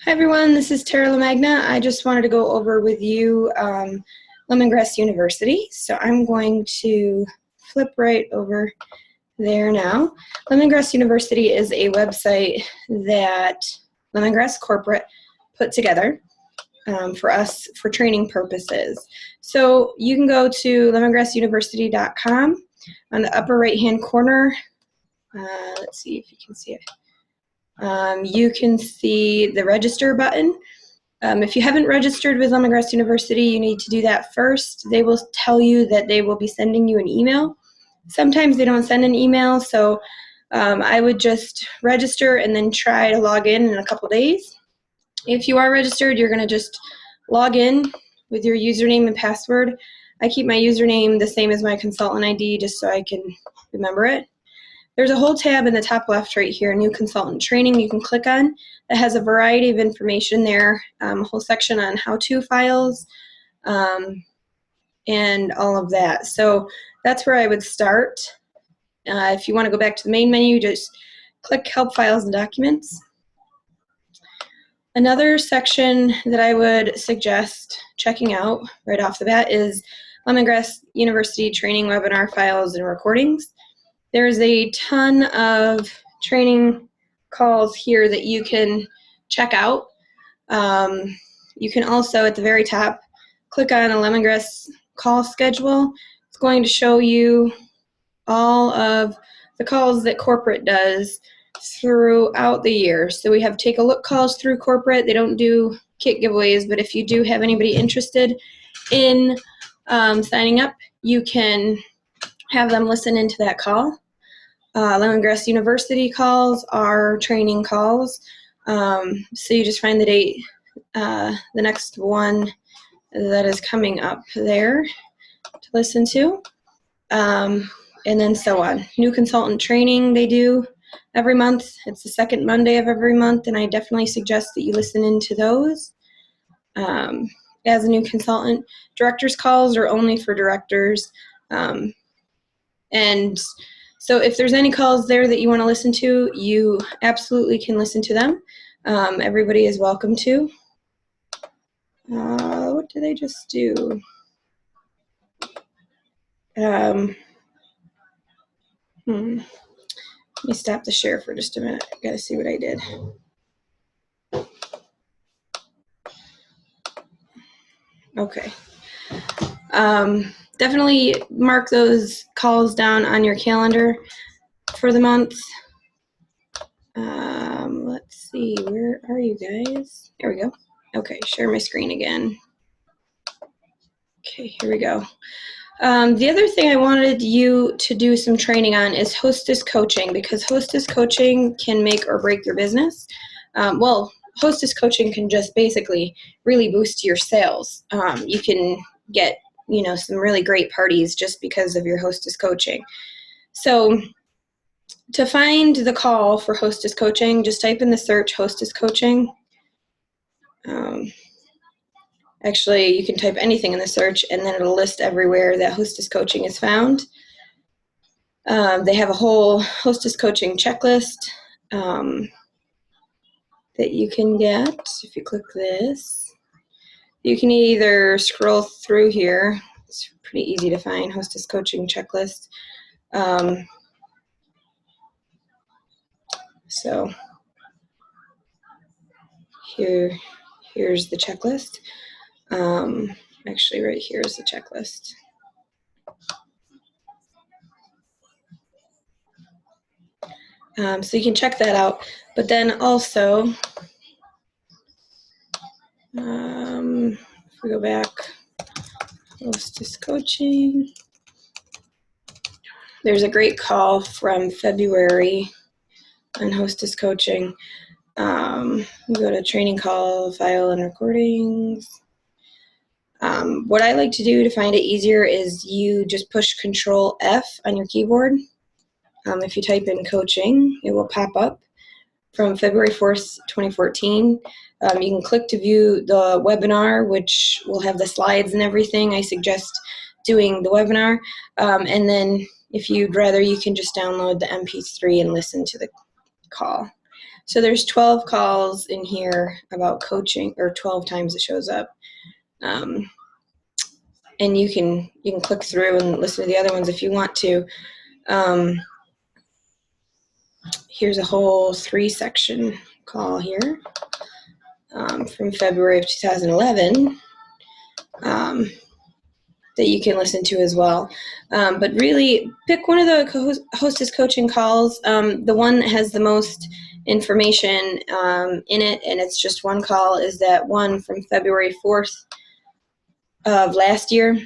Hi everyone, this is Tara LaMagna. I just wanted to go over with you Lemongrass University. So I'm going to flip right over there now. Lemongrass University is a website that Lemongrass Corporate put together for us for training purposes. So you can go to lemongrassuniversity.com. On the upper right hand corner, let's see if you can see it. You can see the register button. If you haven't registered with Lemongrass University, you need to do that first. They will tell you that they will be sending you an email. Sometimes they don't send an email, so I would just register and then try to log in a couple days. If you are registered, you're going to just log in with your username and password. I keep my username the same as my consultant ID just so I can remember it. There's a whole tab in the top left right here, New Consultant Training, you can click on. That has a variety of information there, a whole section on how-to files, and all of that. So that's where I would start. If you want to go back to the main menu, just click Help Files and Documents. Another section that I would suggest checking out right off the bat is Lemongrass University Training Webinar Files and Recordings. There's a ton of training calls here that you can check out. You can also, at the very top, click on a Lemongrass call schedule. It's going to show you all of the calls that corporate does throughout the year. So we have take a look calls through corporate. They don't do kit giveaways, but if you do have anybody interested in signing up, you can have them listen into that call. Lemongrass University calls are training calls. So you just find the date, the next one that is coming up there to listen to. And then so on. New consultant training they do every month. It's the second Monday of every month, and I definitely suggest that you listen into those. As a new consultant, directors calls are only for directors. And so if there's any calls there that you want to listen to, you absolutely can listen to them. Everybody is welcome to. What did I just do? Let me stop the share for just a minute. I gotta see what I did. Okay. Definitely mark those calls down on your calendar for the month. Let's see, where are you guys? There we go. Okay, share my screen again. Okay, here we go. The other thing I wanted you to do some training on is Hostess Coaching, because Hostess Coaching can make or break your business. Well, Hostess Coaching can just basically really boost your sales. You can get, some really great parties just because of your Hostess Coaching. So to find the call for Hostess Coaching, just type in the search Hostess Coaching. Actually, you can type anything in the search, and then it'll list everywhere that Hostess Coaching is found. They have a whole Hostess Coaching checklist that you can get if you click this. You can either scroll through here. It's pretty easy to find, Hostess Coaching checklist. So here's the checklist. Actually, right here is the checklist. So you can check that out. But then also, if we go back, Hostess Coaching. There's a great call from February on Hostess Coaching. We go to training call, file, and recordings. What I like to do to find it easier is you just push Control F on your keyboard. If you type in coaching, it will pop up from February 4th, 2014. You can click to view the webinar, which will have the slides and everything. I suggest doing the webinar. And then if you'd rather, you can just download the MP3 and listen to the call. So there's 12 calls in here about coaching, or 12 times it shows up. And you can click through and listen to the other ones if you want to. Here's a whole 3-section call here from February of 2011 that you can listen to as well. But really, pick one of the Hostess Coaching calls, the one that has the most information in it, and it's just one call, is that one from February 4th of last year.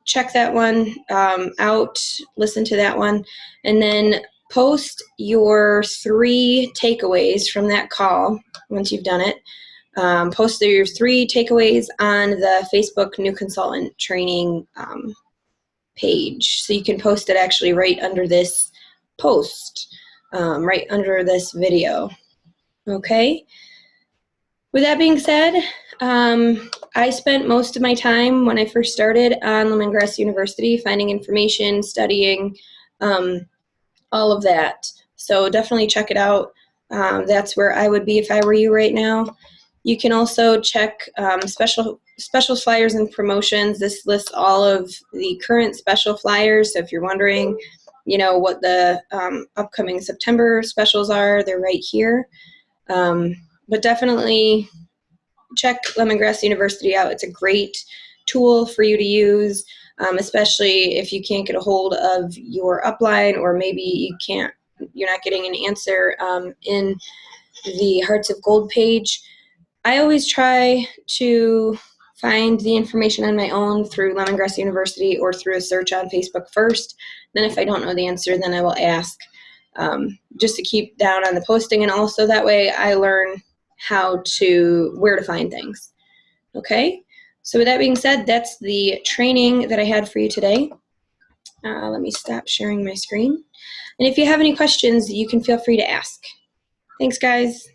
Check that one out, listen to that one, and then post your 3 takeaways from that call once you've done it. Post your 3 takeaways on the Facebook New Consultant Training page. So you can post it actually right under this post, right under this video. Okay? With that being said, I spent most of my time when I first started on Lemongrass University finding information, studying, all of that. So definitely check it out. That's where I would be if I were you right now. You can also check special flyers and promotions. This lists all of the current special flyers. So if you're wondering, what the upcoming September specials are, they're right here. But definitely check Lemongrass University out. It's a great tool for you to use, especially if you can't get a hold of your upline, or maybe you're not getting an answer in the Hearts of Gold page. I always try to find the information on my own through Lemongrass University or through a search on Facebook first. Then if I don't know the answer, then I will ask, just to keep down on the posting, and also that way I learn where to find things. Okay, so with that being said, that's the training that I had for you today. Let me stop sharing my screen. And if you have any questions, you can feel free to ask. Thanks, guys.